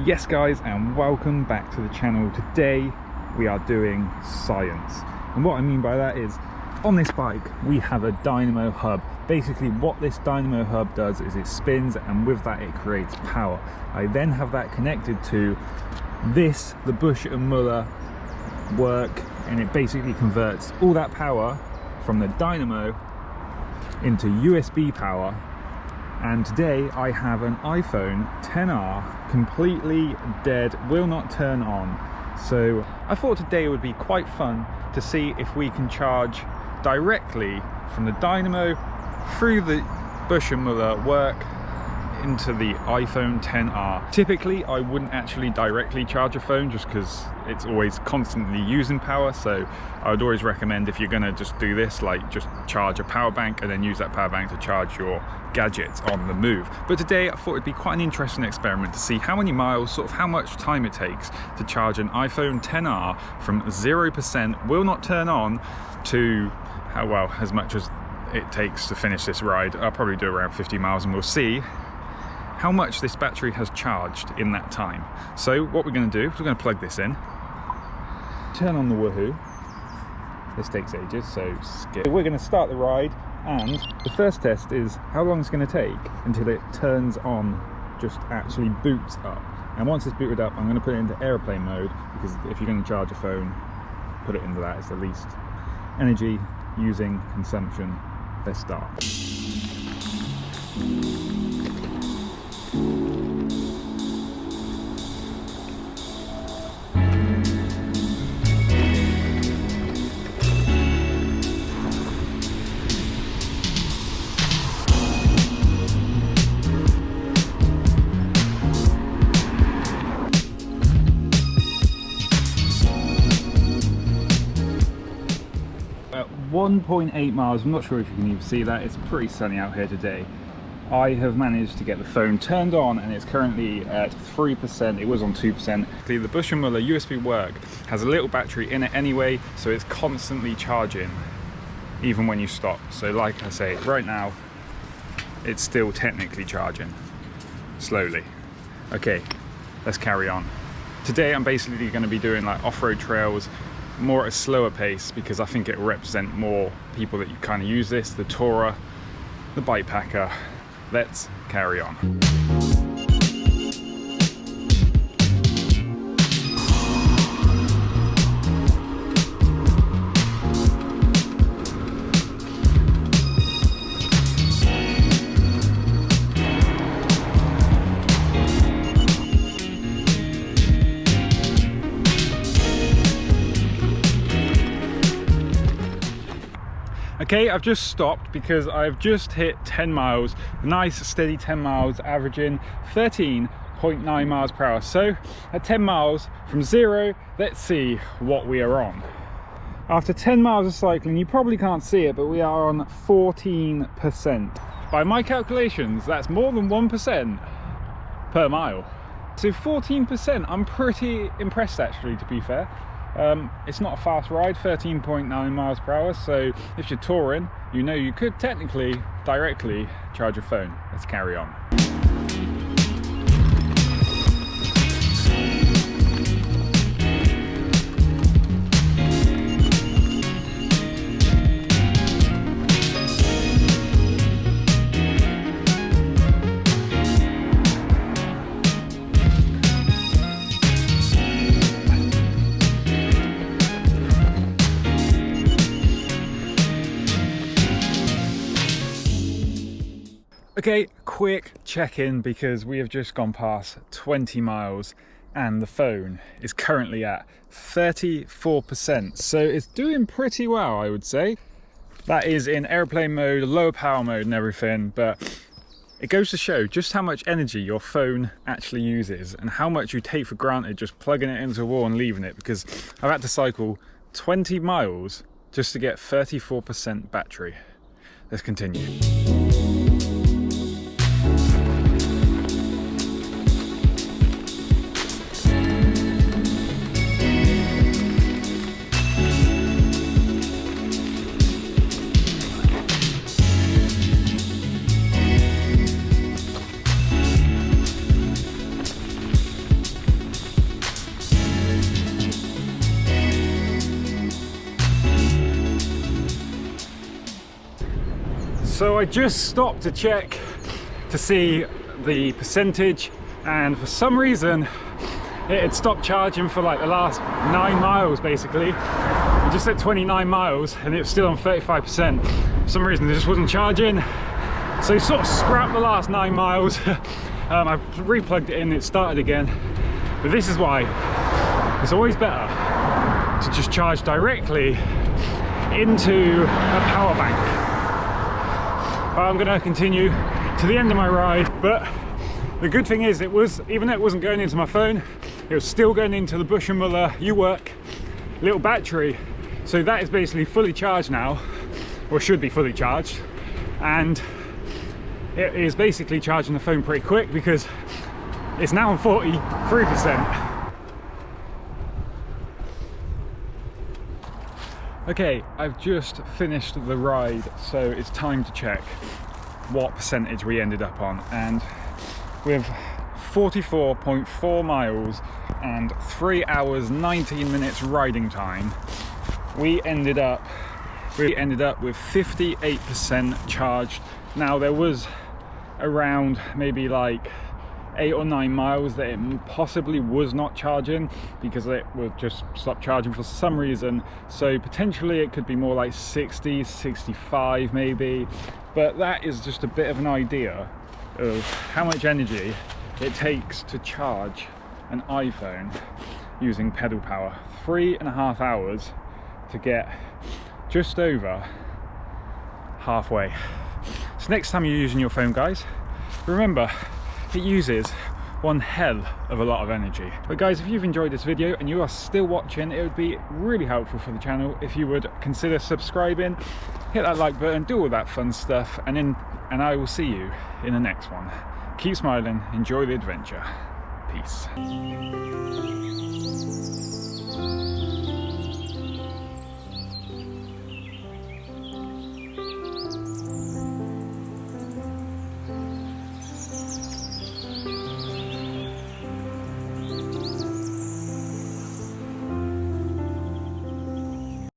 Yes guys, and welcome back to the channel. Today we are doing science, and what I mean by that is on this bike we have a dynamo hub. Basically what this dynamo hub does is it spins, and with that it creates power. I then have that connected to this, the Bush and Muller work, and it basically converts all that power from the dynamo into USB power. And today I have an iPhone XR, completely dead, will not turn on. So I thought today would be quite fun to see if we can charge directly from the dynamo through the Bush and Muller work into the iPhone XR. Typically I wouldn't actually directly charge a phone just because it's always constantly using power, so I would always recommend, if you're going to just do this, like just charge a power bank and then use that power bank to charge your gadgets on the move. But today I thought it'd be quite an interesting experiment to see how many miles, sort of how much time it takes to charge an iPhone XR from 0% will not turn on to how well, as much as it takes to finish this ride. I'll probably do around 50 miles and we'll see how much this battery has charged in that time. So what we're going to do is we're going to plug this in, turn on the woohoo. This takes ages, so skip. We're going to start the ride, and the first test is how long it's going to take until it turns on, just actually boots up. And once it's booted up, I'm going to put it into airplane mode, because if you're going to charge a phone, put it into that. It's the least energy using consumption. Let's start. At 1.8 miles, I'm not sure if you can even see that, it's pretty sunny out here today. I have managed to get the phone turned on, and it's currently at 3%. It was on 2%. The Bush & Muller USB work has a little battery in it anyway, so it's constantly charging even when you stop. So like I say, right now it's still technically charging slowly. Okay, let's carry on. Today I'm basically going to be doing like off-road trails, more at a slower pace, because I think it will represent more people that you kind of use this, the tourer, the bike packer. Let's carry on. Okay, I've just stopped because I've just hit 10 miles, nice steady 10 miles, averaging 13.9 miles per hour. So at 10 miles from 0, let's see what we are on. After 10 miles of cycling, you probably can't see it, but we are on 14%. By my calculations, that's more than 1% per mile. So 14%, I'm pretty impressed actually, to be fair. It's not a fast ride, 13.9 miles per hour, so if you're touring, you know you could technically directly charge your phone. Let's carry on. Okay, quick check-in, because we have just gone past 20 miles and the phone is currently at 34%. So it's doing pretty well, I would say. That is in airplane mode, lower power mode and everything, but it goes to show just how much energy your phone actually uses and how much you take for granted just plugging it into a wall and leaving it, because I've had to cycle 20 miles just to get 34% battery. Let's continue. So I just stopped to check to see the percentage, and for some reason it had stopped charging for like the last 9 miles basically. It just at 29 miles and it was still on 35%. For some reason it just wasn't charging. So sort of scrapped the last 9 miles. I replugged it in, it started again. But this is why it's always better to just charge directly into a power bank. But I'm gonna continue to the end of my ride. But the good thing is, even though it wasn't going into my phone, it was still going into the Bush & Muller U-Work little battery. So that is basically fully charged now, or should be fully charged. And it is basically charging the phone pretty quick because it's now on 43%. Okay, I've just finished the ride, so it's time to check what percentage we ended up on. And with 44.4 miles and 3 hours 19 minutes riding time, we ended up with 58% charged. Now there was around maybe like 8 or 9 miles that it possibly was not charging because it would just stop charging for some reason, so potentially it could be more like 60, 65 maybe, but that is just a bit of an idea of how much energy it takes to charge an iPhone using pedal power. 3.5 hours to get just over halfway. So next time you're using your phone, guys, remember it uses one hell of a lot of energy. But guys, if you've enjoyed this video and you are still watching, it would be really helpful for the channel if you would consider subscribing, hit that like button, do all that fun stuff, and I will see you in the next one. Keep smiling, enjoy the adventure. Peace.